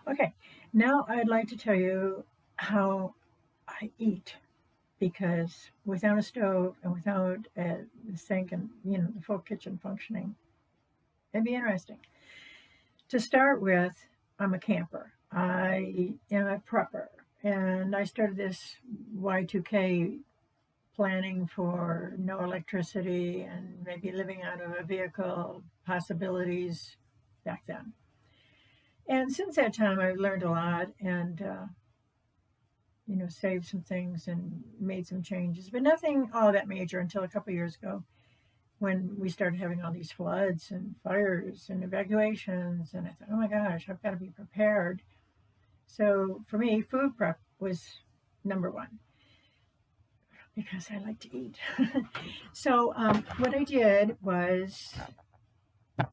Okay, now I'd like to tell you how I eat because without a stove and without the sink and the full kitchen functioning, it'd be interesting. To start with, I'm a camper. I am a prepper, and I started this Y2K planning for no electricity and maybe living out of a vehicle possibilities back then. And since that time, I've learned a lot and saved some things and made some changes, but nothing all that major until a couple of years ago when we started having all these floods and fires and evacuations. And I thought, oh my gosh, I've got to be prepared. So for me, food prep was number one because I like to eat. So what I did was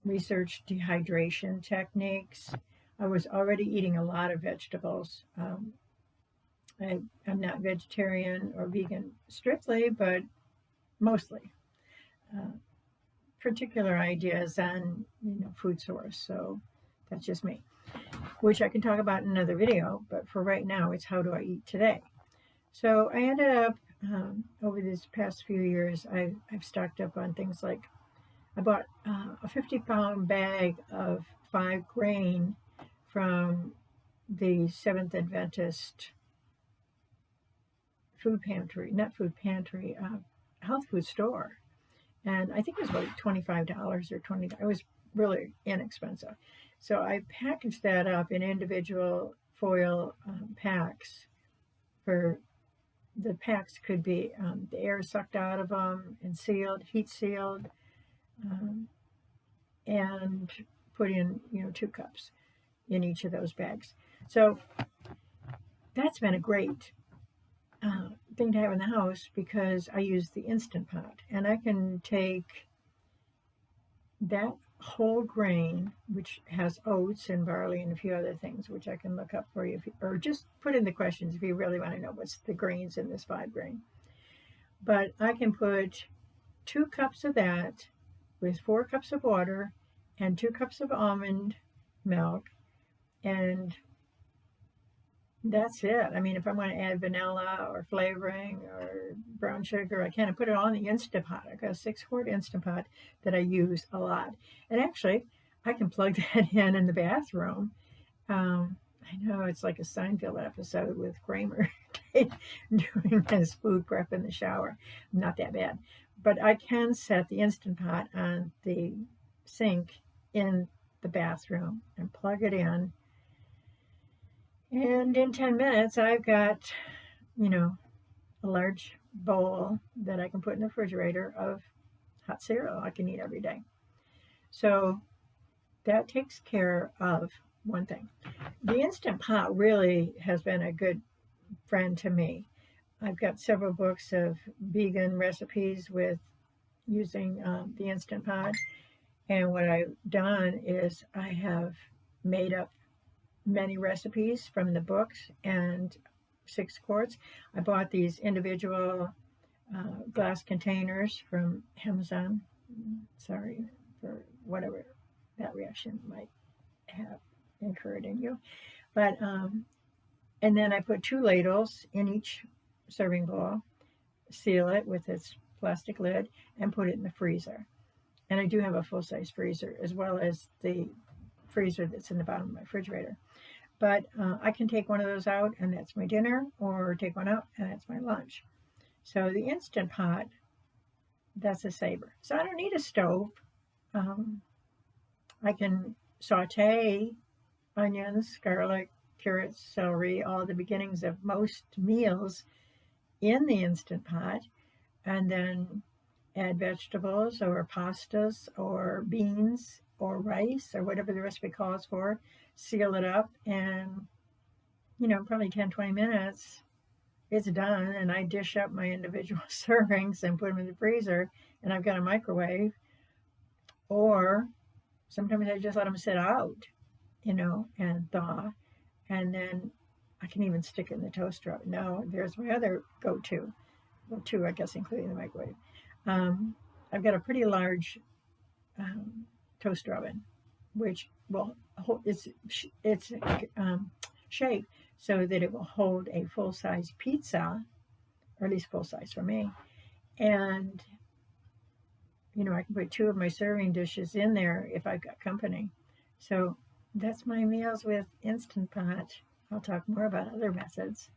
research dehydration techniques. I was already eating a lot of vegetables. I'm not vegetarian or vegan strictly, but mostly. Particular ideas on food source, so that's just me, which I can talk about in another video. But for right now, it's how do I eat today. So I ended up over these past few years, I've stocked up on things like I bought a 50-pound bag of 5-grain from the Seventh Adventist food pantry, not food pantry, health food store. And I think it was about $25 or $20. It was really inexpensive. So I packaged that up in individual foil packs. For the packs could be the air sucked out of them and sealed, heat sealed, and put in 2 cups in each of those bags. So that's been a great thing to have in the house because I use the Instant Pot, and I can take that whole grain, which has oats and barley and a few other things, which I can look up for you, or just put in the questions if you really want to know what's the grains in this 5-grain. But I can put 2 cups of that with 4 cups of water and 2 cups of almond milk, and that's it. I mean, if I want to add vanilla or flavoring or brown sugar, I can. Put it all in the Instant Pot. I've got a 6-quart Instant Pot that I use a lot. And actually, I can plug that in the bathroom. I know it's like a Seinfeld episode with Kramer doing his food prep in the shower. Not that bad. But I can set the Instant Pot on the sink in the bathroom and plug it in. And in 10 minutes, I've got, a large bowl that I can put in the refrigerator of hot cereal I can eat every day. So that takes care of one thing. The Instant Pot really has been a good friend to me. I've got several books of vegan recipes with using the Instant Pot. And what I've done is I have made up many recipes from the books and 6 quarts. I bought these individual glass containers from Amazon. Sorry for whatever that reaction might have incurred in you. But and then I put 2 ladles in each serving bowl, seal it with its plastic lid, and put it in the freezer. And I do have a full-size freezer as well as the freezer that's in the bottom of my refrigerator. But I can take one of those out and that's my dinner, or take one out and that's my lunch. So the Instant Pot, that's a saver. So I don't need a stove. I can saute onions, garlic, carrots, celery, all the beginnings of most meals in the Instant Pot, and then add vegetables or pastas or beans or rice or whatever the recipe calls for, seal it up, and probably 10-20 minutes it's done, and I dish up my individual servings and put them in the freezer, and I've got a microwave. Or sometimes I just let them sit out, and thaw, and then I can even stick it in the toaster oven. No, there's my other go-to. Well, 2, I guess, including the microwave. I've got a pretty large toaster oven, which will hold its shape so that it will hold a full-size pizza, or at least full size for me. And I can put 2 of my serving dishes in there if I've got company. So that's my meals with Instant Pot. I'll talk more about other methods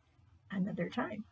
another time.